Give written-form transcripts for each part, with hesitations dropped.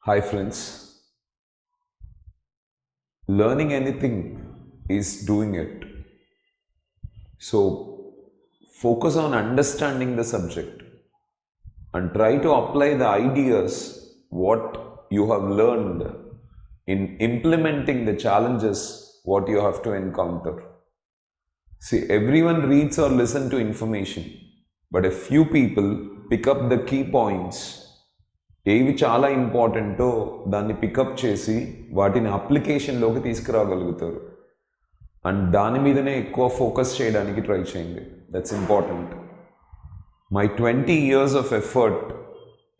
Hi friends, learning anything is doing it. So focus on understanding the subject and try to apply the ideas what you have learned in implementing the challenges what you have to encounter. See, everyone reads or listens to information, but a few people pick up the key points. ఏవి చాలా ఇంపార్టెంటో దాన్ని pickup చేసి వాటిని అప్లికేషన్లోకి తీసుకురాగలుగుతారు and దాని మీదనే ఎక్కువ focus చేయడానికి ట్రై చేయండి. That's important. My 20 years of effort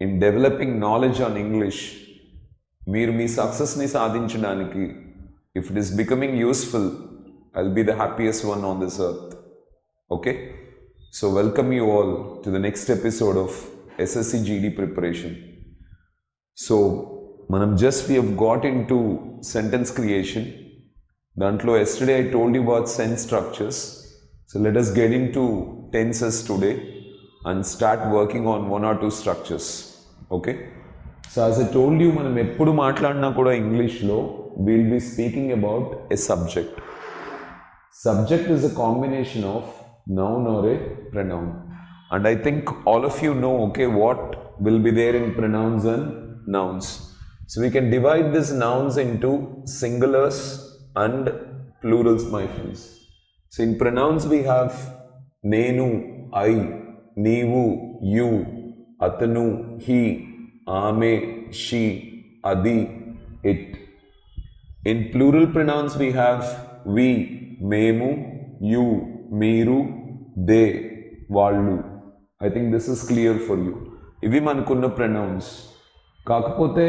in developing knowledge on English మీరు మీ సక్సెస్ని సాధించడానికి if it is becoming useful I will be the happiest one on this earth. Okay, so welcome you all to the next episode of SSC GD preparation. So మనం we have got into sentence creation. దాంట్లో yesterday I told you about sense structures. So let us get into tenses today and start working on one or two structures. Okay? So as I told you, మనం ఎప్పుడు మాట్లాడినా కూడా ఇంగ్లీష్లో we'll be speaking about a subject. Subject is a combination of noun or a pronoun. And I think all of you know, okay, what will be there in pronouns and nouns. So we can divide these nouns into singulars and plurals, my friends. So in pronouns we have nenu, I, neevu, you, atanu, he, ame, she, adi, it. In plural pronouns we have we, memu, you, meeru, they, vallu. I think this is clear for you. ఇవి మనకున్న pronouns. కాకపోతే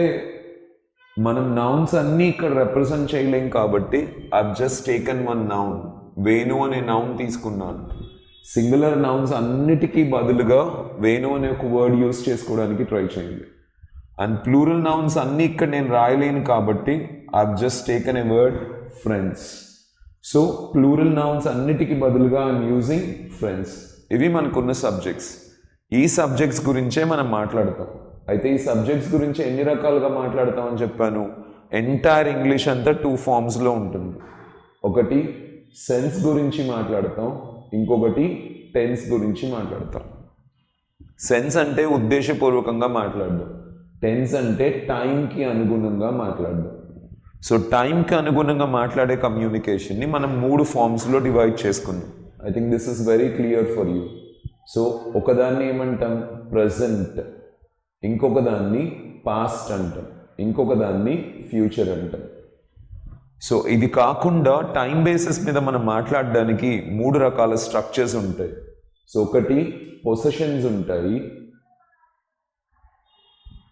మనం nouns అన్నీ ఇక్కడ represent చేయలేం కాబట్టి I've just taken one noun. Venu అనే noun తీసుకున్నాను. సింగులర్ నౌన్స్ అన్నిటికీ బదులుగా వేణు అనే ఒక వర్డ్ యూస్ చేసుకోవడానికి ట్రై చేయండి. అండ్ ప్లూరల్ నౌన్స్ అన్నీ ఇక్కడ నేను రాయలేను కాబట్టి I've just taken a word friends. So plural nouns అన్నిటికీ బదులుగా ఐఎమ్ యూజింగ్ ఫ్రెండ్స్. ఇవి మనకున్న సబ్జెక్ట్స్. ఈ సబ్జెక్ట్స్ గురించే మనం మాట్లాడతాం. అయితే ఈ సబ్జెక్ట్స్ గురించి ఎన్ని రకాలుగా మాట్లాడతామని చెప్పాను. ఎంటైర్ ఇంగ్లీష్ అంతా 2 ఫామ్స్లో ఉంటుంది. ఒకటి సెన్స్ గురించి మాట్లాడతాం, ఇంకొకటి టెన్స్ గురించి మాట్లాడతాం. సెన్స్ అంటే ఉద్దేశపూర్వకంగా మాట్లాడడం, టెన్స్ అంటే టైంకి అనుగుణంగా మాట్లాడడం. సో టైంకి అనుగుణంగా మాట్లాడే కమ్యూనికేషన్ని మనం 3 ఫామ్స్లో డివైడ్ చేసుకున్నాం. I think this is very clear for you. So ఒకదాన్ని ఏమంటాం ప్రజెంట్, ఇంకొక దాన్ని పాస్ట్ అంటాం, ఇంకొక దాన్ని ఫ్యూచర్ అంటాం. సో ఇది కాకుండా టైం బేసిస్ మీద మనం మాట్లాడడానికి 3 రకాల స్ట్రక్చర్స్ ఉంటాయి. సో ఒకటి పొసెషన్స్ ఉంటాయి.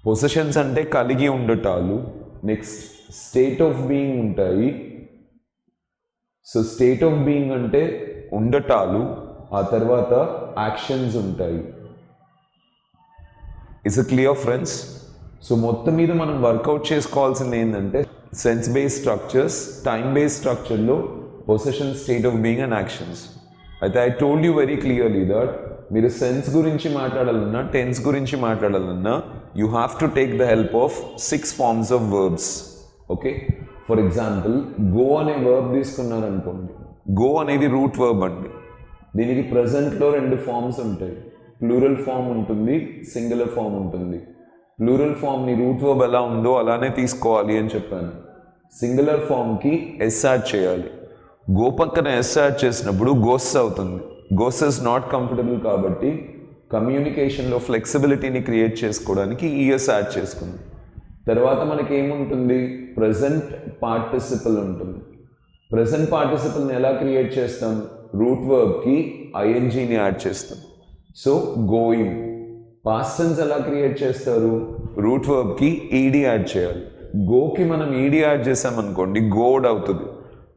పొసెషన్స్ అంటే కలిగి ఉండటాలు. నెక్స్ట్ స్టేట్ ఆఫ్ బీయింగ్ ఉంటాయి. సో స్టేట్ ఆఫ్ బీయింగ్ అంటే ఉండటాలు. ఆ తర్వాత యాక్షన్స్ ఉంటాయి. Is it clear friends? సో మొత్తం మీద మనం వర్కౌట్ చేసుకోవాల్సింది ఏంటంటే sense based structures, time based స్ట్రక్చర్లో possession, state of being and actions. అయితే I told you very clearly that మీరు సెన్స్ గురించి మాట్లాడాలన్నా, టెన్స్ గురించి మాట్లాడాలన్నా you have to take the help of 6 forms of verbs. Okay, for example go అనే verb తీసుకున్నారనుకోండి. Go అనేది route verb అండి. దీనికి ప్రజెంట్లో 2 ఫామ్స్ ఉంటాయి. ప్లూరల్ ఫామ్ ఉంటుంది, సింగులర్ ఫామ్ ఉంటుంది. ప్లూరల్ ఫామ్ని రూట్ వర్బ్ ఎలా ఉందో అలానే తీసుకోవాలి అని చెప్పాను. సింగులర్ ఫామ్కి ఎస్ యాడ్ చేయాలి. గో పక్కన ఎస్ యాడ్ చేసినప్పుడు గోస్ అవుతుంది. గోస్ ఇస్ నాట్ కంఫర్టబుల్ కాబట్టి కమ్యూనికేషన్లో ఫ్లెక్సిబిలిటీని క్రియేట్ చేసుకోవడానికి ఈఎస్ యాడ్ చేసుకుంది. తర్వాత మనకి ఏముంటుంది, ప్రజెంట్ పార్టిసిపల్ ఉంటుంది. ప్రజెంట్ పార్టిసిపల్ని ఎలా క్రియేట్ చేస్తాం, రూట్ వర్బ్కి ఐఎన్జీని యాడ్ చేస్తాం. So going. పాస్ట్ టెన్స్ ఎలా క్రియేట్ చేస్తారు, రూట్ వర్బ్కి ఈడీ యాడ్ చేయాలి. గోకి మనం ఈడీ యాడ్ చేసామనుకోండి గోడ్ అవుతుంది,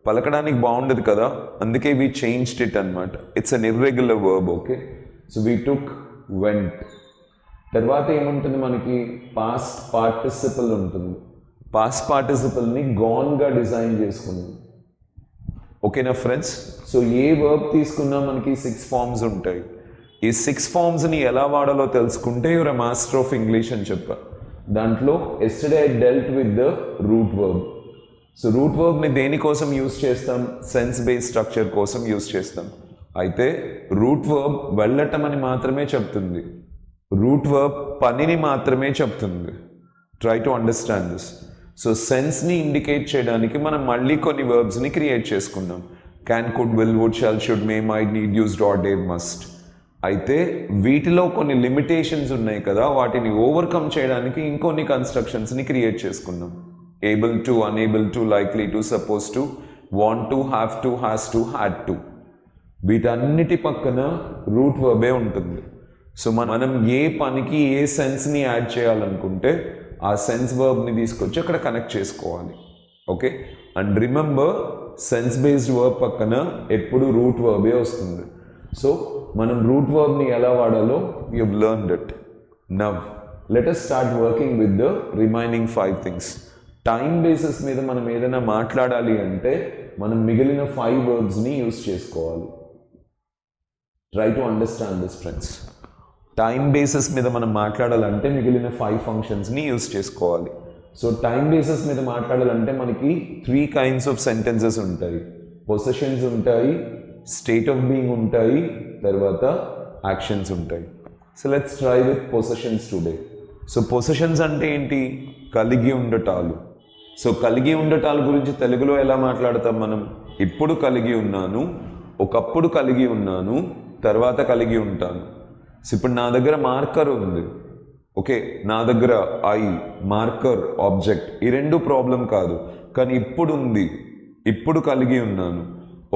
పలకడానికి బాగుండదు కదా, అందుకే వి చేంజ్డ్ ఇట్ అనమాట. It's an irregular verb. Okay, so we took vent. తర్వాత ఏముంటుంది మనకి, పాస్ట్ పార్టిసిపల్ ఉంటుంది. పాస్ట్ పార్టిసిపల్ని గాన్గా డిజైన్ చేసుకుంది. ఓకేనా ఫ్రెండ్స్? సో ఏ వర్బ్ తీసుకున్నా మనకి 6 forms ఉంటాయి. ఈ 6 forms ఎలా వాడాలో తెలుసుకుంటే you're a master of English అని చెప్పా. దాంట్లో yesterday I dealt with the root verb. So root వర్బ్ని దేనికోసం యూజ్ చేస్తాం? సెన్స్ బేస్డ్ స్ట్రక్చర్ కోసం యూజ్ చేస్తాం. అయితే రూట్ వర్బ్ వెళ్ళటం అని మాత్రమే చెప్తుంది, రూట్ వర్బ్ పనిని మాత్రమే చెప్తుంది. Try to understand this. So సెన్స్ని ఇండికేట్ చేయడానికి మనం మళ్ళీ కొన్ని వర్బ్స్ని క్రియేట్ చేసుకున్నాం. Can, could, will, would, shall, should, may, might, need, used, are, dare, must. అయితే వీటిలో కొన్ని లిమిటేషన్స్ ఉన్నాయి కదా, వాటిని ఓవర్కమ్ చేయడానికి ఇంకొన్ని కన్స్ట్రక్షన్స్ని క్రియేట్ చేసుకున్నాం. Able to, unable to, likely to, suppose to, want to, have to, has to, had to. వీటన్నిటి పక్కన రూట్ వర్బే ఉంటుంది. సో మనం ఏ పనికి ఏ సెన్స్ని యాడ్ చేయాలనుకుంటే ఆ సెన్స్ వర్బ్ని తీసుకొచ్చి అక్కడ కనెక్ట్ చేసుకోవాలి. Okay, and remember sense based verb పక్కన ఎప్పుడు రూట్ వర్బే వస్తుంది. సో మనం రూట్ వర్బ్ని ఎలా వాడాలో you have learned it. Now let us start working with the remaining 5 things. Time basis మీద మనం ఏదైనా మాట్లాడాలి అంటే మనం మిగిలిన 5 వర్బ్స్ని యూజ్ చేసుకోవాలి. Try to understand this friends. Time basis మీద మనం మాట్లాడాలంటే మిగిలిన 5 ఫంక్షన్స్ని యూజ్ చేసుకోవాలి. సో టైం బేసిస్ మీద మాట్లాడాలంటే మనకి 3 kinds ఆఫ్ సెంటెన్సెస్ ఉంటాయి. పొసెషన్స్ ఉంటాయి, స్టేట్ ఆఫ్ బీయింగ్ ఉంటాయి, తర్వాత యాక్షన్స్ ఉంటాయి. So let's try with possessions today. So possessions అంటే ఏంటి? కలిగి ఉండటాలు. సో కలిగి ఉండటాల గురించి తెలుగులో ఎలా మాట్లాడతాం మనం? ఇప్పుడు కలిగి ఉన్నాను, ఒకప్పుడు కలిగి ఉన్నాను, తర్వాత కలిగి ఉంటాను. సో ఇప్పుడు నా దగ్గర మార్కర్ ఉంది, ఓకే, నా దగ్గర ఐ, మార్కర్, ఆబ్జెక్ట్, ఈ రెండు ప్రాబ్లం కాదు. కానీ ఇప్పుడు ఉంది, ఇప్పుడు కలిగి ఉన్నాను.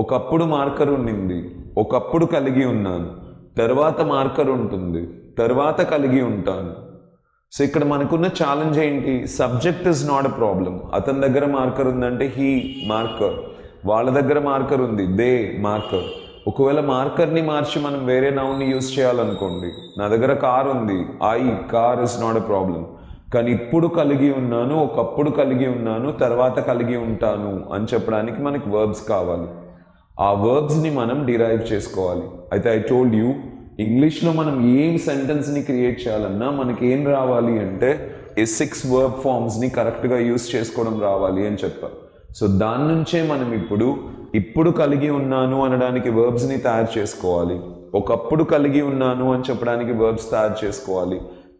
ఒకప్పుడు మార్కర్ ఉండింది, ఒకప్పుడు కలిగి ఉన్నాను, తర్వాత మార్కర్ ఉంటుంది, తర్వాత కలిగి ఉంటాను. సో ఇక్కడ మనకున్న ఛాలెంజ్ ఏంటి? Subject is not a problem. అతని దగ్గర మార్కర్ ఉందంటే హీ మార్కర్, వాళ్ళ దగ్గర మార్కర్ ఉంది, దే మార్కర్. ఒకవేళ మార్కర్ని మార్చి మనం వేరే నౌన్ని యూజ్ చేయాలనుకోండి, నా దగ్గర కార్ ఉంది, I, car is not a problem. కానీ ఇప్పుడు కలిగి ఉన్నాను, ఒకప్పుడు కలిగి ఉన్నాను, తర్వాత కలిగి ఉంటాను అని చెప్పడానికి మనకి వర్బ్స్ కావాలి. ఆ వర్బ్స్ని మనం డిరైవ్ చేసుకోవాలి. అయితే ఐ టోల్డ్ యూ, ఇంగ్లీష్లో మనం ఏం సెంటెన్స్ని క్రియేట్ చేయాలన్నా మనకి ఏం రావాలి అంటే ఈ 6 వర్బ్ ఫామ్స్ని కరెక్ట్గా యూజ్ చేసుకోవడం రావాలి అని చెప్పారు. సో దాని నుంచే మనం ఇప్పుడు కలిగి ఉన్నాను అనడానికి వర్బ్స్ని తయారు చేసుకోవాలి, ఒకప్పుడు కలిగి ఉన్నాను అని చెప్పడానికి వర్బ్స్ తయారు చేసుకోవాలి,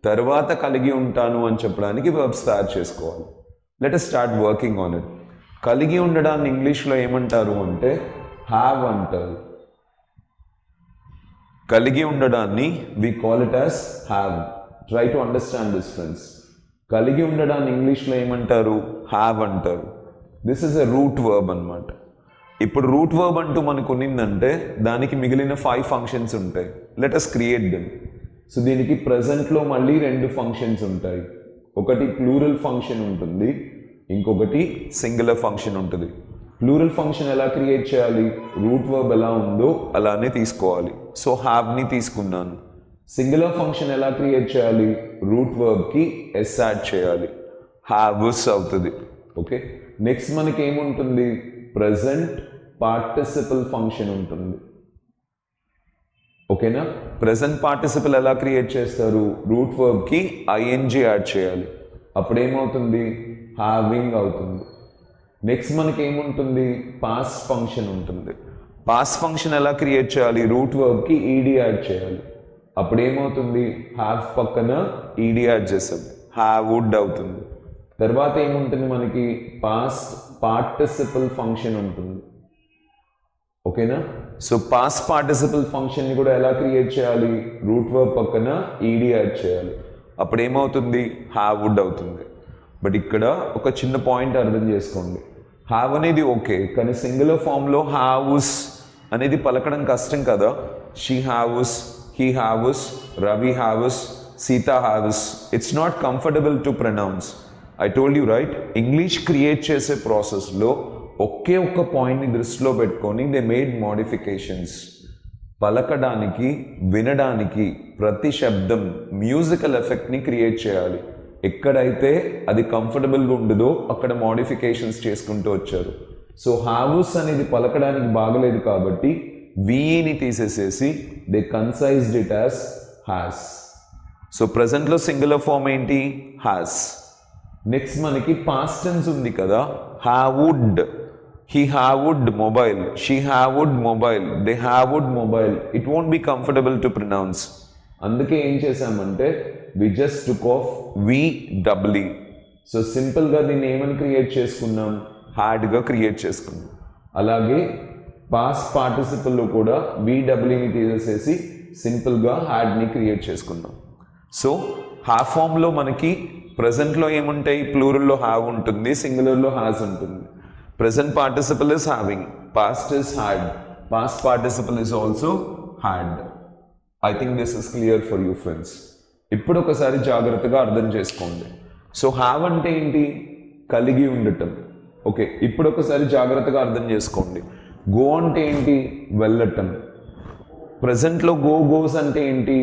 తర్వాత కలిగి ఉంటాను అని చెప్పడానికి వర్బ్స్ తయారు చేసుకోవాలి. Let us start working on it. కలిగి ఉండడాన్ని ఇంగ్లీష్లో ఏమంటారు అంటే హ్యావ్ అంటారు. కలిగి ఉండడాన్ని we call it as have. Try to understand this friends. కలిగి ఉండడాన్ని ఇంగ్లీష్లో ఏమంటారు? హ్యావ్ అంటారు. This is a root verb అనమాట. ఇప్పుడు రూట్ వర్బ్ అంటూ మనకు ఉన్నిందంటే దానికి మిగిలిన 5 ఫంక్షన్స్ ఉంటాయి. Let us create them. So దీనికి ప్రజెంట్లో మళ్ళీ 2 ఫంక్షన్స్ ఉంటాయి. ఒకటి ప్లూరల్ ఫంక్షన్ ఉంటుంది, ఇంకొకటి సింగులర్ ఫంక్షన్ ఉంటుంది. ప్లూరల్ ఫంక్షన్ ఎలా క్రియేట్ చేయాలి? రూట్ వర్బ్ ఎలా ఉందో అలానే తీసుకోవాలి. సో హ్యావ్ని తీసుకున్నాను. సింగులర్ ఫంక్షన్ ఎలా క్రియేట్ చేయాలి? రూట్ వర్బ్కి ఎస్ యాడ్ చేయాలి, హ్యావ్స్ అవుతుంది. ఓకే, నెక్స్ట్ మనకి ఏముంటుంది? ప్రజెంట్ పార్టిసిపల్ ఫంక్షన్ ఉంటుంది. ఓకేనా? ప్రెజెంట్ పార్టిసిపల్ ఎలా క్రియేట్ చేస్తారు? రూట్ వర్బ్కి ఐఎన్జీ యాడ్ చేయాలి, అప్పుడేమవుతుంది? హ్యావింగ్ అవుతుంది. నెక్స్ట్ మనకి ఏముంటుంది? పాస్ట్ ఫంక్షన్ ఉంటుంది. పాస్ట్ ఫంక్షన్ ఎలా క్రియేట్ చేయాలి? రూట్ వర్బ్కి ఈడీ యాడ్ చేయాలి, అప్పుడేమవుతుంది? హ్యావ్ పక్కన ఈడీ యాడ్ చేస్తాం, హ్యావుడ్ అవుతుంది. తర్వాత ఏముంటుంది మనకి? పాస్ట్ పార్టిసిపల్ ఫంక్షన్ ఉంటుంది. ఓకేనా? సో పాస్ట్ పార్టిసిపల్ ఫంక్షన్ని కూడా ఎలా క్రియేట్ చేయాలి? రూట్ వర్బ్ పక్కన ఈడీ యాడ్ చేయాలి, అప్పుడు ఏమవుతుంది? హ్యావుడ్ అవుతుంది. బట్ ఇక్కడ ఒక చిన్న పాయింట్ అర్థం చేసుకోండి. హ్యావ్ అనేది ఓకే, కానీ సింగులర్ ఫామ్లో హ్యావుస్ అనేది పలకడం కష్టం కదా. She haves, he haves, Ravi haves, Sita haves. It's not comfortable to pronounce. I told you right, English create చేసే ప్రాసెస్లో ఒకే ఒక్క పాయింట్ని దృష్టిలో పెట్టుకొని దే మేడ్ మోడిఫికేషన్స్. పలకడానికి, వినడానికి ప్రతి శబ్దం మ్యూజికల్ ఎఫెక్ట్ని క్రియేట్ చేయాలి. ఎక్కడైతే అది కంఫర్టబుల్గా ఉండదో అక్కడ మోడిఫికేషన్స్ చేసుకుంటూ వచ్చారు. సో హ్యావుస్ అనేది పలకడానికి బాగలేదు కాబట్టి వీని తీసేసేసి they concised it as has. So ప్రజెంట్లో సింగులర్ ఫామ్ ఏంటి? హ్యాస్. నెక్స్ట్ మనకి పాస్ట్ టెన్స్ ఉంది కదా, హ్యావుడ్. He haved mobile, she haved mobile, they haved mobile. It won't be comfortable to pronounce. అందుకే ఏం చేసామంటే we just took off VW. So సింపుల్గా దీన్ని ఏమని క్రియేట్ చేసుకున్నాం? హ్యాడ్గా క్రియేట్ చేసుకున్నాం. అలాగే పాస్ట్ పార్టిసిపల్లో కూడా VWని తీసేసి సింపుల్గా హ్యాడ్ని క్రియేట్ చేసుకున్నాం. సో హ్యావ్ ఫామ్లో మనకి ప్రజెంట్లో ఏముంటాయి? ప్లూరల్లో హ్యావ్ ఉంటుంది, సింగులర్లో హ్యాస్ ఉంటుంది. Present participle is having, past is had, past participle is also had. I think this is clear for you friends. ఇప్పుడు ఒకసారి జాగ్రత్తగా అర్థం చేసుకోండి. సో హ్యావ్ అంటే ఏంటి? కలిగి ఉండటం. ఓకే, ఇప్పుడు ఒకసారి జాగ్రత్తగా అర్థం చేసుకోండి. గో అంటే ఏంటి? వెళ్ళటం. ప్రజెంట్లో గో గోస్ అంటే ఏంటి?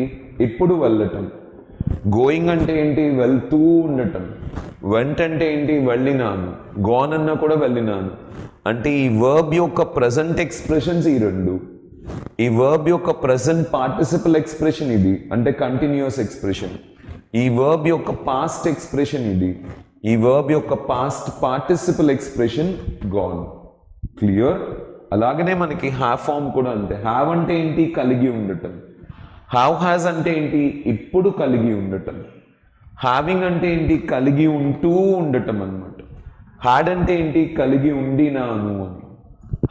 ఇప్పుడు వెళ్ళటం. గోయింగ్ అంటే ఏంటి? వెళ్తూ ఉండటం. వెంట్ అంటే ఏంటి? వెళ్ళినాను. గోన్ అన్నా కూడా వెళ్ళినాను. అంటే ఈ వర్బ్ యొక్క ప్రజెంట్ ఎక్స్ప్రెషన్స్ ఈ రెండు. ఈ వర్బ్ యొక్క ప్రజెంట్ పార్టిసిపల్ ఎక్స్ప్రెషన్ ఇది, అంటే కంటిన్యూస్ ఎక్స్ప్రెషన్. ఈ వర్బ్ యొక్క పాస్ట్ ఎక్స్ప్రెషన్ ఇది. ఈ వర్బ్ యొక్క past participle expression gone. Clear? అలాగనే మనకి హ్యావ్ ఫామ్ కూడా అంతే. హ్యావ్ అంటే ఏంటి? కలిగి ఉండటం. హ్యావ్ హ్యాస్ అంటే ఏంటి? ఇప్పుడు కలిగి ఉండటం. హ్యావింగ్ అంటే ఏంటి? కలిగి ఉంటూ ఉండటం అన్నమాట. హ్యాడ్ అంటే ఏంటి? కలిగి ఉండినాను అని.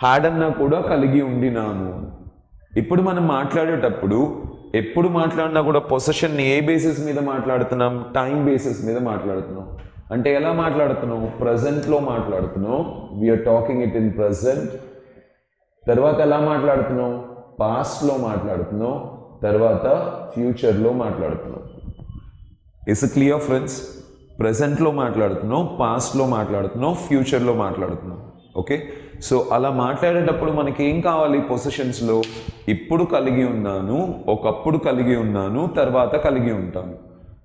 హ్యాడ్ అన్నా కూడా కలిగి ఉండినాను అని. ఇప్పుడు మనం మాట్లాడేటప్పుడు ఎప్పుడు మాట్లాడినా కూడా పొసెషన్ని ఏ బేసిస్ మీద మాట్లాడుతున్నాం? టైం బేసిస్ మీద మాట్లాడుతున్నాం. అంటే ఎలా మాట్లాడుతున్నాం? ప్రజెంట్లో మాట్లాడుతున్నాం. We are talking it in present. తర్వాత ఎలా మాట్లాడుతున్నాం? పాస్ట్లో మాట్లాడుతున్నాం. తర్వాత ఫ్యూచర్లో మాట్లాడుతున్నాం. Is it clear friends? ప్రజెంట్లో మాట్లాడుతున్నాం, పాస్ట్లో మాట్లాడుతున్నాం, ఫ్యూచర్లో మాట్లాడుతున్నాం. ఓకే, సో అలా మాట్లాడేటప్పుడు మనకి ఏం కావాలి? పొజిషన్స్లో ఇప్పుడు కలిగి ఉన్నాను, ఒకప్పుడు కలిగి ఉన్నాను, తర్వాత కలిగి ఉంటాను.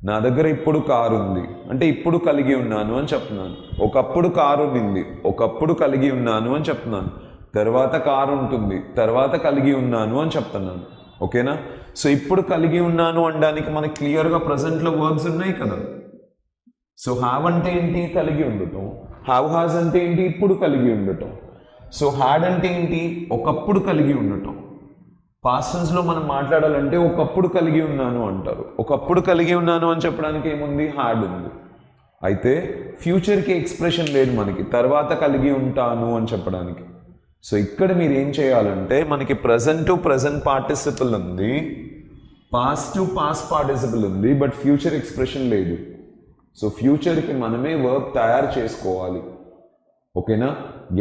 నా దగ్గర ఇప్పుడు కారు ఉంది అంటే ఇప్పుడు కలిగి ఉన్నాను అని చెప్తున్నాను. ఒకప్పుడు కారు ఉంది, ఒకప్పుడు కలిగి ఉన్నాను అని చెప్తున్నాను. తర్వాత కారు ఉంటుంది, తర్వాత కలిగి ఉన్నాను అని చెప్తున్నాను. ఓకేనా? సో ఇప్పుడు కలిగి ఉన్నాను అనడానికి మనకి క్లియర్గా ప్రజెంట్లో వర్బ్స్ ఉన్నాయి కదా. సో హ్యావ్ అంటే ఏంటి? కలిగి ఉండటం. హ్యావ్ హ్యాస్ అంటే ఏంటి? ఇప్పుడు కలిగి ఉండటం. సో హ్యాడ్ అంటే ఏంటి? ఒకప్పుడు కలిగి ఉండటం. పాస్ట్ టెన్స్లో మనం మాట్లాడాలంటే ఒకప్పుడు కలిగి ఉన్నాను అంటారు. ఒకప్పుడు కలిగి ఉన్నాను అని చెప్పడానికి ఏముంది? హ్యాడ్ ఉంది. అయితే ఫ్యూచర్కి ఎక్స్ప్రెషన్ లేదు మనకి, తర్వాత కలిగి ఉంటాను అని చెప్పడానికి. సో ఇక్కడ మీరు ఏం చేయాలంటే మనకి ప్రజెంట్ టు ప్రజెంట్ పార్టిసిపల్ ఉంది, పాస్ట్ టు పాస్ట్ పార్టిసిపల్ ఉంది, బట్ ఫ్యూచర్ ఎక్స్ప్రెషన్ లేదు. సో ఫ్యూచర్కి మనమే వర్బ్ తయారు చేసుకోవాలి. ఓకేనా?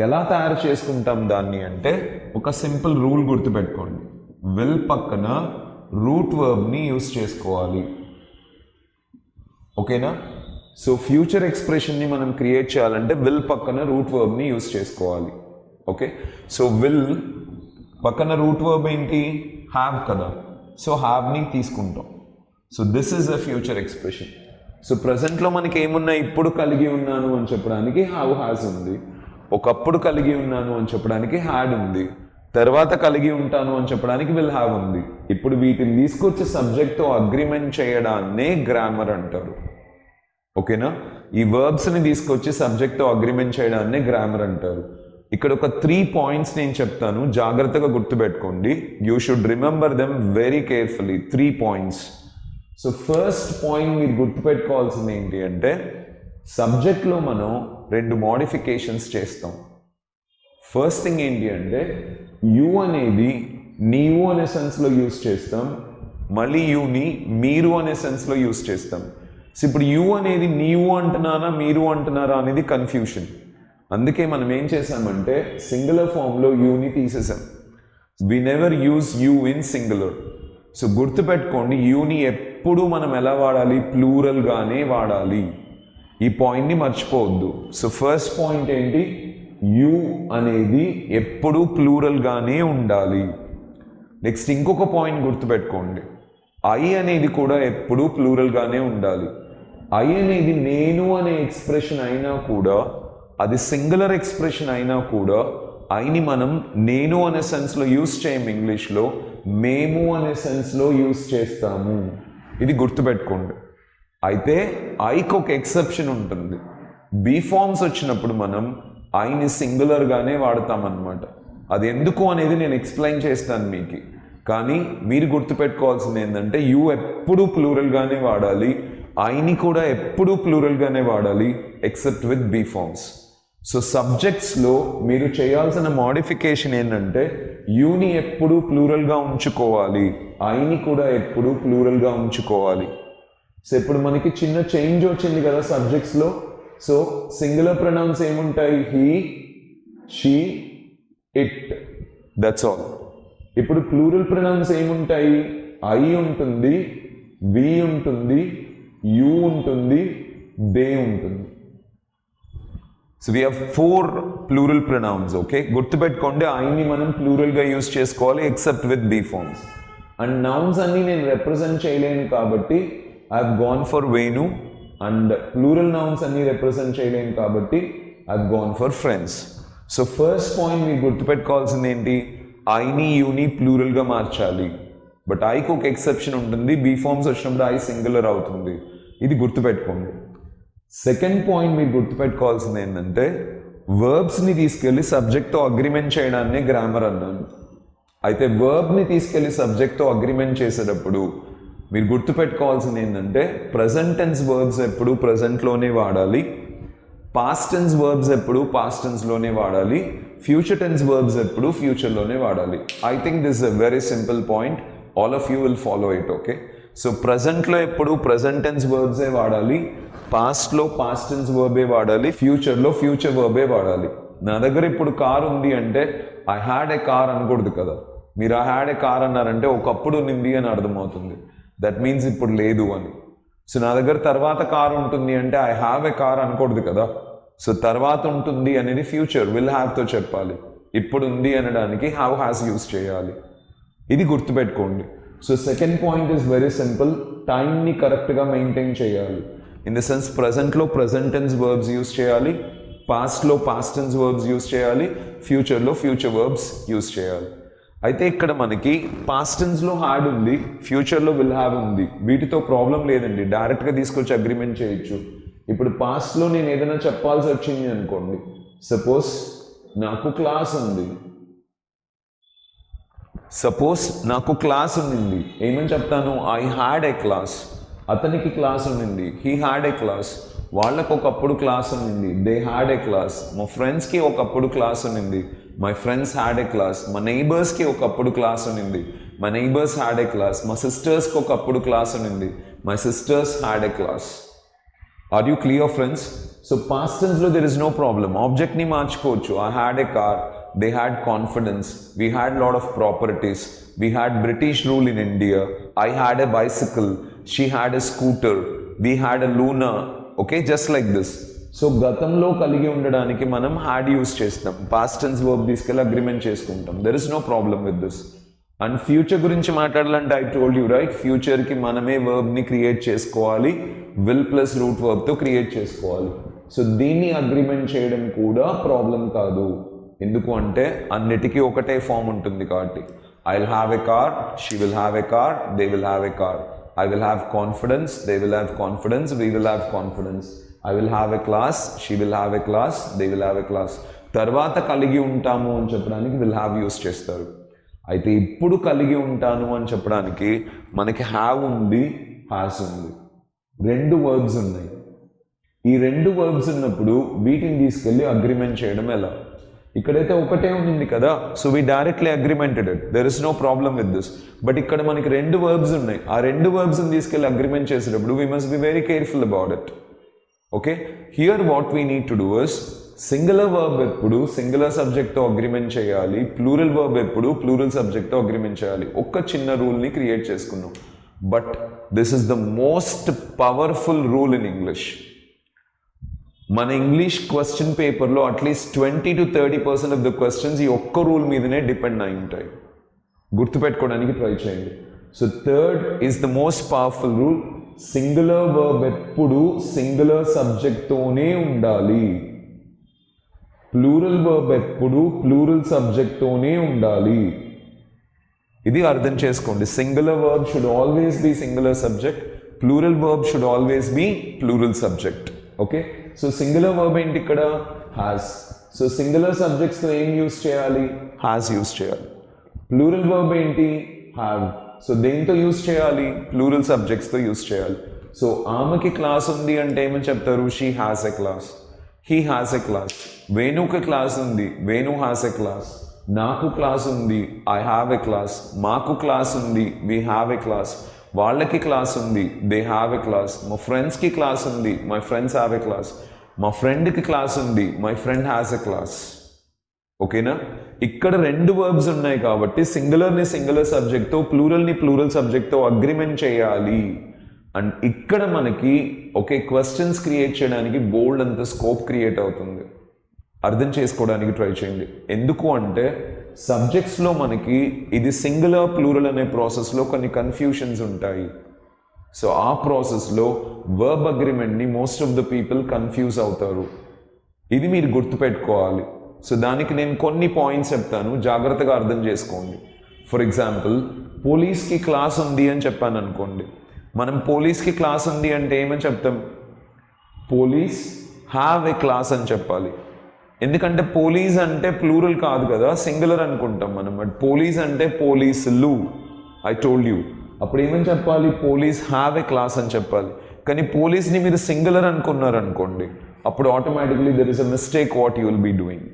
ఎలా తయారు చేసుకుంటాం దాన్ని అంటే ఒక సింపుల్ రూల్ గుర్తుపెట్టుకోండి. విల్ పక్కన రూట్ వర్బ్ని యూస్ చేసుకోవాలి. ఓకేనా? సో ఫ్యూచర్ ఎక్స్ప్రెషన్ని మనం క్రియేట్ చేయాలంటే విల్ పక్కన రూట్ వర్బ్ని యూస్ చేసుకోవాలి. ఓకే, సో విల్ పక్కన రూట్ వర్బ్ ఏంటి? హ్యావ్ కదా. సో హ్యావ్ని తీసుకుంటాం. So this is a future expression. So ప్రజెంట్లో మనకి ఏమున్నాయి? ఇప్పుడు కలిగి ఉన్నాను అని చెప్పడానికి హ్యావ్ హ్యాస్ ఉంది, ఒకప్పుడు కలిగి ఉన్నాను అని చెప్పడానికి హ్యాడ్ ఉంది, తర్వాత కలిగి ఉంటాను అని చెప్పడానికి విల్ హ్యావ్ ఉంది. ఇప్పుడు వీటిని తీసుకొచ్చి సబ్జెక్ట్తో అగ్రిమెంట్ చేయడాన్నే గ్రామర్ అంటారు. ఓకేనా? ఈ వర్బ్స్ని తీసుకొచ్చి సబ్జెక్ట్తో అగ్రిమెంట్ చేయడాన్నే గ్రామర్ అంటారు. ఇక్కడ ఒక 3 పాయింట్స్ నేను చెప్తాను, జాగ్రత్తగా గుర్తుపెట్టుకోండి. You should remember them very carefully. 3 points. So first point మీరు గుర్తుపెట్టుకోవాల్సింది ఏంటి అంటే సబ్జెక్ట్లో మనం 2 మోడిఫికేషన్స్ చేస్తాం. ఫస్ట్ థింగ్ ఏంటి అంటే యు అనేది నీవు అనే సెన్స్లో యూస్ చేస్తాం, మళ్ళీ యూని మీరు అనే సెన్స్లో యూస్ చేస్తాం. సో ఇప్పుడు యు అనేది నీవు అంటున్నారా మీరు అంటున్నారా అనేది కన్ఫ్యూషన్. అందుకే మనం ఏం చేసామంటే సింగులర్ ఫామ్లో యూని తీసేసాం. We never use you in singular. So గుర్తుపెట్టుకోండి, యూని ఎప్పుడు మనం ఎలా వాడాలి? ప్లూరల్గానే వాడాలి. ఈ పాయింట్ని మర్చిపోవద్దు. సో ఫస్ట్ పాయింట్ ఏంటి? యూ అనేది ఎప్పుడు ప్లూరల్గానే ఉండాలి. నెక్స్ట్ ఇంకొక పాయింట్ గుర్తుపెట్టుకోండి, ఐ అనేది కూడా ఎప్పుడు ప్లూరల్గానే ఉండాలి. ఐ అనేది నేను అనే ఎక్స్ప్రెషన్ అయినా కూడా, అది సింగులర్ ఎక్స్ప్రెషన్ అయినా కూడా ఐని మనం నేను అనే సెన్స్లో యూస్ చేయం. ఇంగ్లీష్లో మేము అనే సెన్స్లో యూస్ చేస్తాము. ఇది గుర్తుపెట్టుకోండి. అయితే ఐకి ఒక ఎక్సెప్షన్ ఉంటుంది. బీ ఫార్మ్స్ వచ్చినప్పుడు మనం ఐని సింగులర్గానే వాడతామన్నమాట. అది ఎందుకు అనేది నేను ఎక్స్ప్లెయిన్ చేస్తాను మీకు. కానీ మీరు గుర్తుపెట్టుకోవాల్సింది ఏంటంటే యూ ఎప్పుడూ ప్లూరల్గానే వాడాలి, ఐని కూడా ఎప్పుడూ ప్లూరల్గానే వాడాలి except with be forms. So సబ్జెక్ట్స్లో మీరు చేయాల్సిన మోడిఫికేషన్ ఏంటంటే యూని ఎప్పుడూ ప్లూరల్గా ఉంచుకోవాలి, ఐని కూడా ఎప్పుడూ ప్లూరల్గా ఉంచుకోవాలి. సో ఇప్పుడు మనకి చిన్న చేంజ్ వచ్చింది కదా సబ్జెక్ట్స్లో. సో సింగులర్ ప్రొనౌన్స్ ఏముంటాయి? He, she, it, that's all. ఇప్పుడు ప్లూరల్ ప్రొనౌన్స్ ఏముంటాయి? ఐ ఉంటుంది, వి ఉంటుంది, యూ ఉంటుంది, దే ఉంటుంది. So we have 4 plural pronouns. Okay, గుర్తుపెట్టుకోండి ఐని మనం ప్లూరల్గా యూజ్ చేసుకోవాలి except with be forms. And nouns అన్ని నేను రిప్రజెంట్ చేయలేను కాబట్టి I have gone for Venu. And plural nouns అన్ని రిప్రజెంట్ చేయలేను కాబట్టి I have gone for friends. So first point మీరు గుర్తుపెట్టుకోవాల్సింది ఏంటి? ఐని యూని ప్లూరల్గా మార్చాలి. బట్ ఐకి ఒక ఎక్సెప్షన్ ఉంటుంది, బీ ఫార్మ్స్ వచ్చినప్పుడు ఐ సింగులర్ అవుతుంది. ఇది గుర్తుపెట్టుకోండి. సెకండ్ పాయింట్ మీరు గుర్తుపెట్టుకోవాల్సింది ఏంటంటే వర్బ్స్ని తీసుకెళ్ళి సబ్జెక్ట్తో అగ్రిమెంట్ చేయడాన్ని గ్రామర్ అన్నాను. అయితే వర్బ్ని తీసుకెళ్ళి సబ్జెక్ట్తో అగ్రిమెంట్ చేసేటప్పుడు మీరు గుర్తుపెట్టుకోవాల్సింది ఏంటంటే ప్రజెంట్ టెన్స్ వర్బ్స్ ఎప్పుడు ప్రజెంట్లోనే వాడాలి, పాస్ట్ టెన్స్ వర్బ్స్ ఎప్పుడు పాస్ట్ టెన్స్లోనే వాడాలి, ఫ్యూచర్ టెన్స్ వర్బ్స్ ఎప్పుడు ఫ్యూచర్లోనే వాడాలి. I think this is a very simple point, all of you will follow it. Okay, so ప్రజెంట్లో ఎప్పుడు ప్రజెంట్ టెన్స్ వర్బ్సే వాడాలి, పాస్ట్లో పాస్ట్ టెన్స్ వర్బే వాడాలి, ఫ్యూచర్లో ఫ్యూచర్ వర్బే వాడాలి. నా దగ్గర ఇప్పుడు కార్ ఉంది అంటే ఐ హ్యాడ్ ఎ కార్ అనకూడదు కదా. మీరు ఐ హ్యాడ్ ఎ కార్ అన్నారంటే ఒకప్పుడు ఉన్నింది అని అర్థమవుతుంది, దట్ మీన్స్ ఇప్పుడు లేదు అని. సో నా దగ్గర తర్వాత కార్ ఉంటుంది అంటే ఐ హ్యావ్ ఎ కార్ అనకూడదు కదా. సో తర్వాత ఉంటుంది అనేది ఫ్యూచర్ విల్ హ్యావ్తో చెప్పాలి, ఇప్పుడు ఉంది అనడానికి హ్యావ్ హ్యాస్ యూజ్ చేయాలి. ఇది గుర్తుపెట్టుకోండి. So second point is very simple, టైంని కరెక్ట్గా మెయింటైన్ చేయాలి. ఇన్ ద సెన్స్ ప్రజెంట్లో ప్రజెంట్ టెన్స్ వర్బ్స్ యూజ్ చేయాలి, పాస్ట్లో పాస్ట్ టెన్స్ వర్బ్స్ యూజ్ చేయాలి, ఫ్యూచర్లో ఫ్యూచర్ వర్బ్స్ యూజ్ చేయాలి. అయితే ఇక్కడ మనకి పాస్ట్ టెన్స్లో హ్యాడ్ ఉంది, ఫ్యూచర్లో విల్ హ్యావ్ ఉంది. వీటితో ప్రాబ్లం లేదండి, డైరెక్ట్గా తీసుకొచ్చి అగ్రిమెంట్ చేయొచ్చు. ఇప్పుడు పాస్ట్లో నేను ఏదైనా చెప్పాల్సి వచ్చింది అనుకోండి, సపోజ్ నాకు క్లాస్ ఉంది, ఏమని చెప్తాను? I had a class. అతనికి క్లాస్ ఉండింది, హీ హ్యాడ్ ఏ క్లాస్. వాళ్ళకు ఒకప్పుడు క్లాస్ ఉండింది, దే హ్యాడ్ ఏ క్లాస్. మా ఫ్రెండ్స్కి ఒకప్పుడు క్లాస్ ఉండింది, my friends had a class. మా నైబర్స్కి ఒకప్పుడు క్లాస్ ఉండింది, my neighbours had a class. మా సిస్టర్స్కి ఒకప్పుడు క్లాస్ ఉండింది, my sisters had a class. Are you clear friends? So past టెన్స్లో దెర్ ఇస్ నో ప్రాబ్లమ్, ఆబ్జెక్ట్ని మార్చుకోవచ్చు. I had a car, they had confidence, we had lot of properties, we had British rule in India, I had a bicycle, she had a scooter, we had a Luna. Okay, just like this. So గతంలో కలిగి ఉండడానికి మనం had use చేస్తాం, past tense verb తీసుకెళ్ళి agreement చేసుకుంటాం. There is no problem with this. And future గురించి మాట్లాడాలంటే I told you right, ఫ్యూచర్కి మనమే వర్బ్ని క్రియేట్ చేసుకోవాలి, విల్ ప్లస్ రూట్ వర్బ్తో క్రియేట్ చేసుకోవాలి. సో దీన్ని అగ్రిమెంట్ చేయడం కూడా ప్రాబ్లం కాదు. ఎందుకు అంటే అన్నిటికీ ఒకటే ఫామ్ ఉంటుంది కాబట్టి. I will have a car, she will have a car, they will have a car. I will have confidence, they will have confidence, we will have confidence. I will have a class, she will have a class, they will have a class. తర్వాత కలిగి ఉంటాము అని చెప్పడానికి will have use చేస్తారు. అయితే ఇప్పుడు కలిగి ఉంటాను అని చెప్పడానికి మనకి హ్యావ్ ఉంది, హ్యాస్ ఉంది, 2 వర్బ్స్ ఉన్నాయి. ఈ 2 వర్బ్స్ ఉన్నప్పుడు వీటిని తీసుకెళ్ళి అగ్రిమెంట్ చేయడం ఎలా? ఇక్కడైతే ఒకటే ఉంది కదా, so we directly agreemented it, there is no problem with this. But ఇక్కడ మనకి 2 వర్బ్స్ ఉన్నాయి, ఆ 2 వర్బ్స్ని తీసుకెళ్ళి అగ్రిమెంట్ చేసేటప్పుడు we must be very careful about it. Okay, here what we need to do is, singular verb ఎప్పుడు singular సబ్జెక్ట్తో agreement చేయాలి, plural verb ఎప్పుడు plural సబ్జెక్ట్తో అగ్రిమెంట్ చేయాలి. ఒక్క చిన్న రూల్ని క్రియేట్ చేసుకున్నాం, but this is the most powerful rule in English. మన English question పేపర్లో at least 20 to 30% of the questions ఈ ఒక్క రూల్ మీదనే డిపెండ్ అయి ఉంటాయి. గుర్తుపెట్టుకోవడానికి ట్రై చేయండి. So third is the most powerful rule, singular verb ఎప్పుడు సింగులర్ సబ్జెక్ట్తోనే ఉండాలి, ప్లూరల్ వర్బ్ ఎప్పుడు ప్లూరల్ సబ్జెక్ట్తోనే ఉండాలి. ఇది అర్థం చేసుకోండి. Singular verb should always be singular subject, plural verb should always be plural subject. Okay, so singular verb ఏంటి ఇక్కడ? హ్యాస్. సో సింగులర్ సబ్జెక్ట్స్తో ఏం యూస్ చేయాలి? హ్యాస్ యూస్ చేయాలి. ప్లూరల్ వర్బ్ ఏంటి? హ్యావ్. సో దేంతో యూస్ చేయాలి? ప్లూరల్ సబ్జెక్ట్స్తో యూస్ చేయాలి. సో ఆమెకి క్లాస్ ఉంది అంటే ఏమని చెప్తారు? She has a class, he has a class. వేణుకి క్లాస్ ఉంది, వేణు హ్యాస్ ఎ క్లాస్. నాకు క్లాస్ ఉంది, ఐ హ్యావ్ ఎ క్లాస్. మాకు క్లాస్ ఉంది, వీ హ్యావ్ ఎ క్లాస్. వాళ్ళకి క్లాస్ ఉంది, దే హ్యావ్ ఎ క్లాస్. మా ఫ్రెండ్స్కి క్లాస్ ఉంది, my friends have a class. మా ఫ్రెండ్కి క్లాస్ ఉంది, my friend has a class. ఓకేనా? ఇక్కడ రెండు వర్బ్స్ ఉన్నాయి కాబట్టి సింగులర్ని సింగులర్ సబ్జెక్ట్తో, ప్లూరల్ని ప్లూరల్ సబ్జెక్ట్తో అగ్రిమెంట్ చేయాలి. అండ్ ఇక్కడ మనకి ఓకే క్వశ్చన్స్ క్రియేట్ చేయడానికి బోల్డ్ అంత స్కోప్ క్రియేట్ అవుతుంది. అర్థం చేసుకోవడానికి ట్రై చేయండి. ఎందుకు అంటే సబ్జెక్ట్స్లో మనకి ఇది సింగులర్ ప్లూరల్ అనే ప్రాసెస్లో కొన్ని కన్ఫ్యూషన్స్ ఉంటాయి. సో ఆ ప్రాసెస్లో వర్బ్ అగ్రిమెంట్ని most of the people confuse అవుతారు. ఇది మీరు గుర్తుపెట్టుకోవాలి. సో దానికి నేను కొన్ని పాయింట్స్ చెప్తాను, జాగ్రత్తగా అర్థం చేసుకోండి. ఫర్ ఎగ్జాంపుల్, పోలీస్కి క్లాస్ ఉంది అని చెప్పాను అనుకోండి. మనం పోలీస్కి క్లాస్ ఉంది అంటే ఏమని చెప్తాం? పోలీస్ హ్యావ్ ఏ క్లాస్ అని చెప్పాలి. ఎందుకంటే పోలీస్ అంటే ప్లూరల్ కాదు కదా, సింగులర్ అనుకుంటాం మనం. బట్ పోలీస్ అంటే పోలీసులు, ఐ టోల్డ్ యూ. అప్పుడు ఏమని చెప్పాలి? పోలీస్ హ్యావ్ ఏ క్లాస్ అని చెప్పాలి. కానీ పోలీస్ని మీరు సింగులర్ అనుకున్నారనుకోండి, అప్పుడు automatically there is a mistake what you will be doing.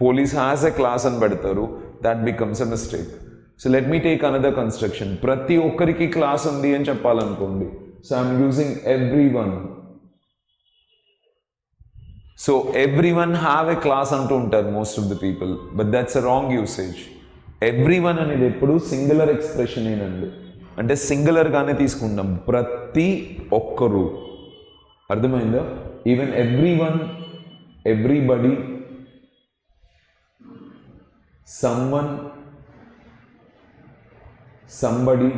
Police has a class అని పెడతారు, that becomes a mistake. So let me take another construction. ప్రతి ఒక్కరికి క్లాస్ ఉంది అని చెప్పాలనుకోండి. So I'm using everyone. So everyone have a class అంటూ ఉంటారు most of the people, but that's a wrong usage. Everyone అనేది ఎప్పుడు singular expression ఏనండి, అంటే సింగులర్గానే తీసుకుంటాం. ప్రతి ఒక్కరు. అర్థమైందా? Even every one, everybody, someone, somebody,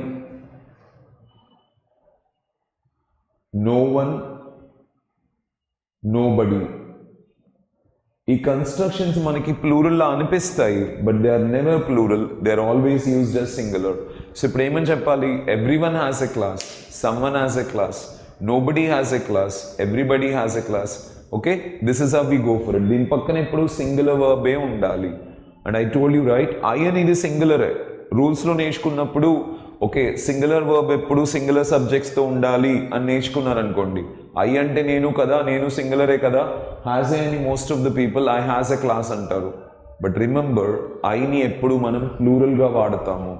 no one, nobody. ఈ కన్స్ట్రక్షన్స్ మనకి ప్లూరల్లా అనిపిస్తాయి, but they are never plural, they are always used as singular. So ఇప్పుడు ఏమని చెప్పాలి? Every one has a class, someone has a class, nobody has a class, everybody has a class. Okay, this is how we go for it. దీని పక్కన ఎప్పుడు singular వర్బే ఉండాలి. And I told you right, I అనేది సింగులరే. రూల్స్లో నేర్చుకున్నప్పుడు okay singular verb ఎప్పుడు singular సబ్జెక్ట్స్తో ఉండాలి అని నేర్చుకున్నారనుకోండి. ఐ అంటే నేను కదా, నేను సింగులరే కదా. హ్యాస్ ఏ అని most of the people I has a class అంటారు. బట్ రిమెంబర్, ఐని ఎప్పుడు మనం ప్లూరల్గా వాడతాము.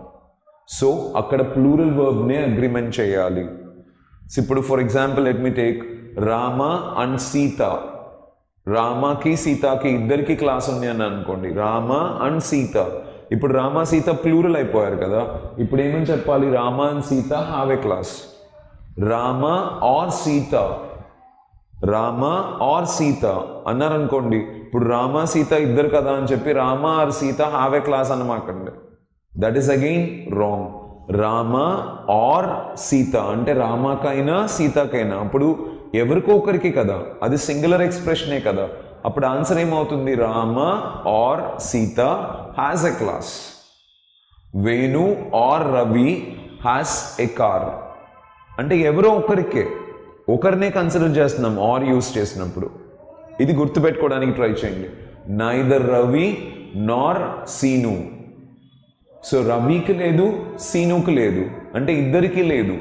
సో అక్కడ ప్లూరల్ వర్బ్నే అగ్రిమెంట్ చేయాలి. సో ఇప్పుడు for example let me take Rama and Sita. రామకి సీతకి ఇద్దరికి క్లాస్ ఉంది అని అనుకోండి. రామ అండ్ సీత. ఇప్పుడు రామ సీత ప్లూరల్ అయిపోయారు కదా. ఇప్పుడు ఏమని చెప్పాలి? Rama and Sita have a class. Rama or Sita, Rama or Sita అన్నారనుకోండి. ఇప్పుడు రామ సీత ఇద్దరు కదా అని చెప్పి Rama or Sita have a class అనమాకండి. That is again wrong. Rama or Sita అంటే రామకైనా సీతకైనా, అప్పుడు ఎవరికో ఒకరికి కదా, అది సింగులర్ ఎక్స్ప్రెషనే కదా. అప్పుడు ఆన్సర్ ఏమవుతుంది? Rama or Sita has a class. Venu or Ravi has a car. అంటే ఎవరో ఒకరినే కన్సిడర్ చేస్తున్నాం ఆర్ యూస్ చేసినప్పుడు. ఇది గుర్తుపెట్టుకోవడానికి ట్రై చేయండి. Neither Ravi nor Seenu. So రవికి లేదు, సీనుకి లేదు, అంటే ఇద్దరికి లేదు.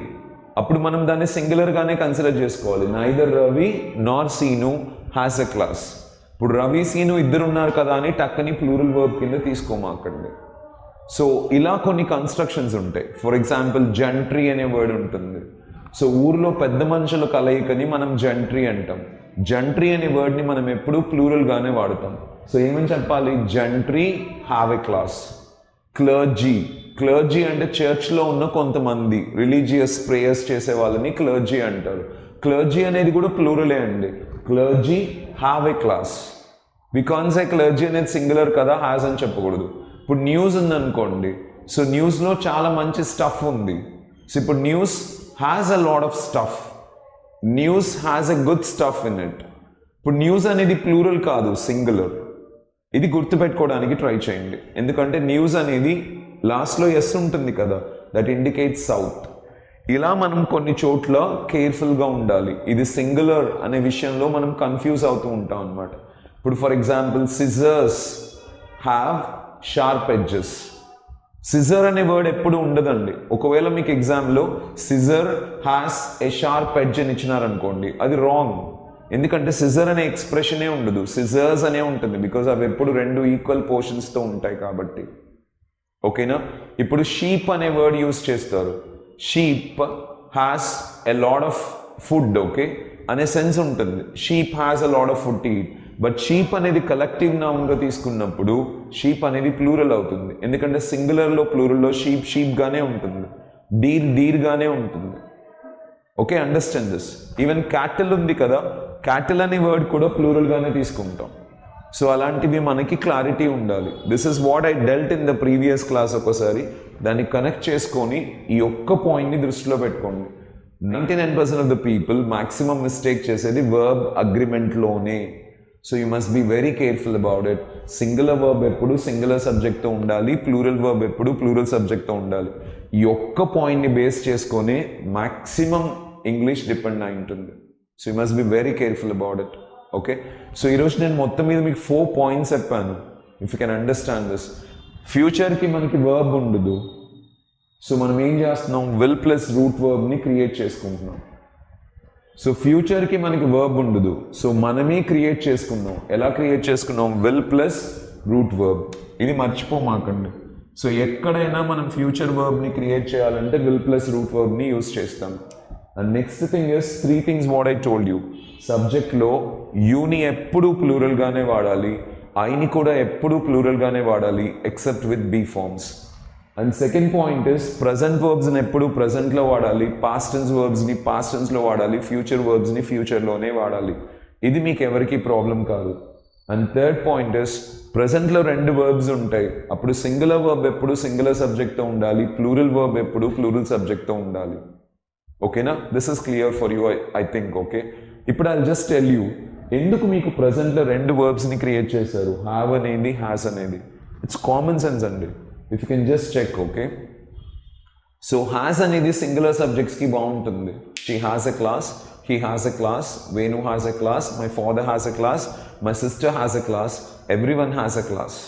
అప్పుడు మనం దాన్ని సింగులర్గానే కన్సిడర్ చేసుకోవాలి. Neither Ravi nor scene has a class. ఇప్పుడు రవి సీను ఇద్దరు ఉన్నారు కదా అని టక్కని ప్లూరల్ వర్బ్ కింద తీసుకోమాకండి. సో ఇలా కొన్ని కన్స్ట్రక్షన్స్ ఉంటాయి. ఫర్ ఎగ్జాంపుల్ జంట్రీ అనే వర్డ్ ఉంటుంది. సో ఊర్లో పెద్ద మనుషుల కలయికని మనం జంట్రీ అంటాం. జంట్రీ అనే వర్డ్ని మనం ఎప్పుడూ ప్లూరల్గానే వాడతాం. సో ఏమని చెప్పాలి? Gentry have a class. Clergy. Clergy అంటే చర్చ్లో ఉన్న కొంతమంది రిలీజియస్ ప్రేయర్స్ చేసే వాళ్ళని క్లర్జీ అంటారు. క్లర్జీ అనేది కూడా ప్లూరలే అండి. Clergy have a class. We can't say clergy అనేది సింగులర్ కదా, హ్యాస్ అని చెప్పకూడదు. ఇప్పుడు న్యూస్ ఉందనుకోండి. సో న్యూస్లో చాలా మంచి స్టఫ్ ఉంది. సో ఇప్పుడు news has a lot of stuff. News has a good stuff in it. ఇప్పుడు న్యూస్ అనేది ప్లూరల్ కాదు, సింగులర్. ఇది గుర్తుపెట్టుకోవడానికి ట్రై చేయండి. ఎందుకంటే న్యూస్ అనేది లాస్ట్లో ఎస్ ఉంటుంది కదా, దట్ ఇండికేట్స్ సౌత్. ఇలా మనం కొన్ని చోట్ల కేర్ఫుల్గా ఉండాలి. ఇది సింగులర్ అనే విషయంలో మనం కన్ఫ్యూజ్ అవుతూ ఉంటాం అనమాట. ఇప్పుడు for example scissors have sharp edges. Scissor అనే వర్డ్ ఎప్పుడు ఉండదండి. ఒకవేళ మీకు ఎగ్జామ్లో scissor has a sharp edge అని ఇచ్చినారనుకోండి, అది రాంగ్. ఎందుకంటే సిజర్ అనే ఎక్స్ప్రెషనే ఉండదు, సిజర్స్ అనే ఉంటుంది. బికాజ్ అవి ఎప్పుడు రెండు ఈక్వల్ పోర్షన్స్తో ఉంటాయి కాబట్టి. ఓకేనా? ఇప్పుడు షీప్ అనే వర్డ్ యూజ్ చేస్తారు. Sheep has a lot of food, okay అనే సెన్స్ ఉంటుంది. Sheep has a lot of food to eat. But sheep అనేది కలెక్టివ్ నౌన్గా తీసుకున్నప్పుడు షీప్ అనేది ప్లూరల్ అవుతుంది. ఎందుకంటే సింగులర్లో ప్లూరల్లో షీప్ షీప్గానే ఉంటుంది, డీర్ డీర్గానే ఉంటుంది. Okay, understand this. Even cattle ఉంది కదా, క్యాటిల్ అనే వర్డ్ కూడా ప్లూరల్గానే తీసుకుంటాం. సో అలాంటివి మనకి క్లారిటీ ఉండాలి. This is what I dwelt in the previous class. ఒకసారి దాన్ని కనెక్ట్ చేసుకొని ఈ ఒక్క పాయింట్ని దృష్టిలో పెట్టుకోండి. 99% of the people maximum mistake చేసేది వర్బ్ అగ్రిమెంట్లోనే. So you must be very careful about it. Singular verb ఎప్పుడు సింగులర్ సబ్జెక్ట్తో ఉండాలి, ప్లూరల్ వర్బ్ ఎప్పుడు ప్లూరల్ సబ్జెక్ట్తో ఉండాలి. ఈ ఒక్క పాయింట్ని బేస్ చేసుకొని మ్యాక్సిమం ఇంగ్లీష్ డిపెండ్ అయి ఉంటుంది. So you must be very careful about it. Okay, so ఈరోజు నేను మొత్తం మీద మీకు 4 పాయింట్స్ చెప్పాను. If you can understand this. ఫ్యూచర్కి మనకి వర్బ్ ఉండదు. సో మనం ఏం చేస్తున్నాం, విల్ ప్లస్ రూట్ వర్బ్ని క్రియేట్ చేసుకుంటున్నాం. సో ఫ్యూచర్కి మనకి వర్బ్ ఉండదు, సో మనమే క్రియేట్ చేసుకున్నాం. ఎలా క్రియేట్ చేసుకున్నాం? Will plus route verb. ఇది మర్చిపోమాకండి. సో ఎక్కడైనా మనం ఫ్యూచర్ వర్బ్ని క్రియేట్ చేయాలంటే విల్ ప్లస్ రూట్ వర్బ్ని యూజ్ చేస్తాం. And next thing is 3 things what I told you. సబ్జెక్ట్లో యూని ఎప్పుడూ ప్లూరల్గానే వాడాలి, ఐని కూడా ఎప్పుడూ ప్లూరల్గానే వాడాలి except with be forms. And second point is present వర్బ్స్ని ఎప్పుడు ప్రజెంట్లో వాడాలి, పాస్ట్ టెన్స్ వర్బ్స్ని పాస్ట్ టెన్స్లో వాడాలి, ఫ్యూచర్ వర్బ్స్ని ఫ్యూచర్లోనే వాడాలి. ఇది మీకు ఎవరికి ప్రాబ్లం కాదు. అండ్ థర్డ్ పాయింట్ ఇస్ ప్రజెంట్లో 2 వర్బ్స్ ఉంటాయి. అప్పుడు సింగులర్ వర్బ్ ఎప్పుడు సింగులర్ సబ్జెక్ట్తో ఉండాలి, ప్లూరల్ వర్బ్ ఎప్పుడు ప్లూరల్ సబ్జెక్ట్తో ఉండాలి. ఓకేనా? This is clear for you I think. Okay, ఇప్పుడు ఐ జస్ట్ టెల్ యూ ఎందుకు మీకు ప్రజెంట్లో 2 వర్బ్స్ని క్రియేట్ చేశారు, హ్యావ్ అనేది హ్యాస్ అనేది. ఇట్స్ కామన్ సెన్స్ అండి. If you can just check. Okay, so has అనేది సింగులర్ సబ్జెక్ట్స్కి బాగుంటుంది. She has a class, he has a class, Venu has a class, my father has a class, my sister has a class, everyone has a class.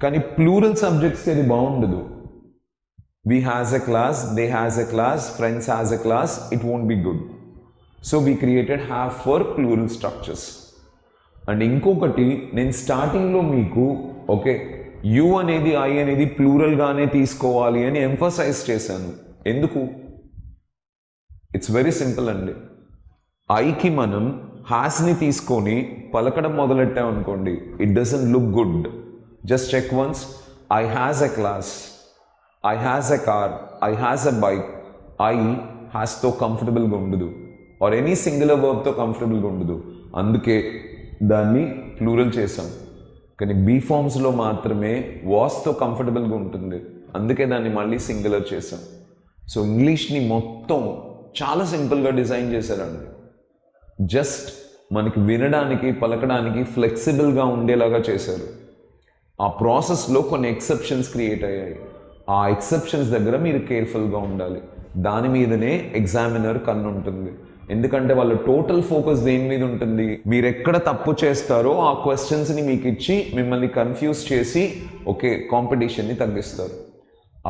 కానీ plural సబ్జెక్ట్స్కి అది బాగుండదు. we has a class, they has a class, friends has a class, it won't be good. So we created have for plural structures. And ఇంకొకటి నేను స్టార్టింగ్లో మీకు okay you అనేది I అనేది ప్లూరల్గానే తీసుకోవాలి అని ఎంఫసైజ్ చేశాను. ఎందుకు? ఇట్స్ వెరీ సింపుల్ అండి. ఐకి మనం హ్యాస్ని తీసుకొని పలకడం మొదలెట్టామనుకోండి, it doesn't look good. Just check once. I has a class, I has a car, I has a bike. I హ్యాస్తో కంఫర్టబుల్గా ఉండదు, ఆర్ ఎనీ సింగులర్ వర్బ్తో కంఫర్టబుల్గా ఉండదు. అందుకే దాన్ని ప్లూరల్ చేసాం. కానీ బీ ఫార్మ్స్లో మాత్రమే వాస్తో కంఫర్టబుల్గా ఉంటుంది, అందుకే దాన్ని మళ్ళీ సింగులర్ చేసాం. సో ఇంగ్లీష్ని మొత్తం చాలా సింపుల్గా డిజైన్ చేశారండి. జస్ట్ మనకి వినడానికి పలకడానికి ఫ్లెక్సిబుల్గా ఉండేలాగా చేశారు. ఆ ప్రాసెస్లో కొన్ని ఎక్సెప్షన్స్ క్రియేట్ అయ్యాయి. ఆ ఎక్సెప్షన్స్ దగ్గర మీరు కేర్ఫుల్గా ఉండాలి. దాని మీదనే ఎగ్జామినర్ కన్ను ఉంటుంది. ఎందుకంటే వాళ్ళ టోటల్ ఫోకస్ దేని మీద ఉంటుంది, మీరు ఎక్కడ తప్పు చేస్తారో ఆ క్వశ్చన్స్ని మీకు ఇచ్చి మిమ్మల్ని కన్ఫ్యూజ్ చేసి ఓకే కాంపిటీషన్ని తగ్గిస్తారు.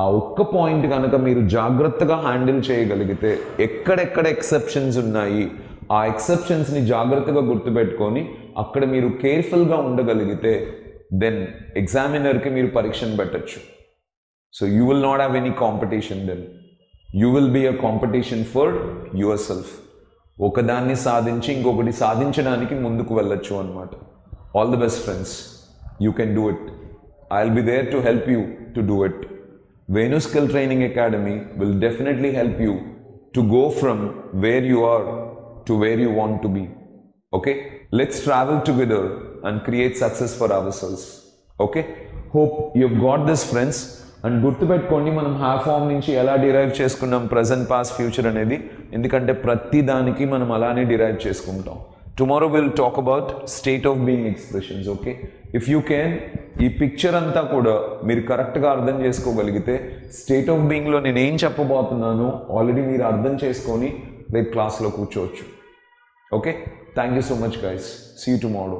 ఆ ఒక్క పాయింట్ కనుక మీరు జాగ్రత్తగా హ్యాండిల్ చేయగలిగితే, ఎక్కడెక్కడ ఎక్సెప్షన్స్ ఉన్నాయి ఆ ఎక్సెప్షన్స్ని జాగ్రత్తగా గుర్తుపెట్టుకొని అక్కడ మీరు కేర్ఫుల్గా ఉండగలిగితే దెన్ ఎగ్జామినర్కి మీరు పరీక్షను పెట్టచ్చు. So you will not have any competition, then you will be a competition for yourself. ఒకదాన్ని సాధించి ఇంకొకటి సాధించడానికి ముందుకు వెళ్ళొచ్చు అనమాట. All the best friends, you can do it. I will be there to help you to do it. Venu Skill Training Academy will definitely help you to go from where you are to where you want to be. Okay? Let's travel together and create success for ourselves. Okay? Hope you've got this, friends. And గుర్తుపెట్టుకోండి, మనం have form నుంచి ఎలా derive చేసుకున్నాం present, past, future అనేది. ఎందుకంటే ప్రతి దానికి మనం అలానే డిరైవ్ చేసుకుంటాం. Tomorrow we'll talk about state of being expressions. Okay? If you can, ఈ పిక్చర్ అంతా కూడా మీరు కరెక్ట్గా అర్థం చేసుకోగలిగితే స్టేట్ ఆఫ్ బీయింగ్లో నేను ఏం చెప్పబోతున్నానో ఆల్రెడీ మీరు అర్థం చేసుకొని రేపు క్లాస్లో కూర్చోవచ్చు. Okay, thank you so much guys, see you tomorrow.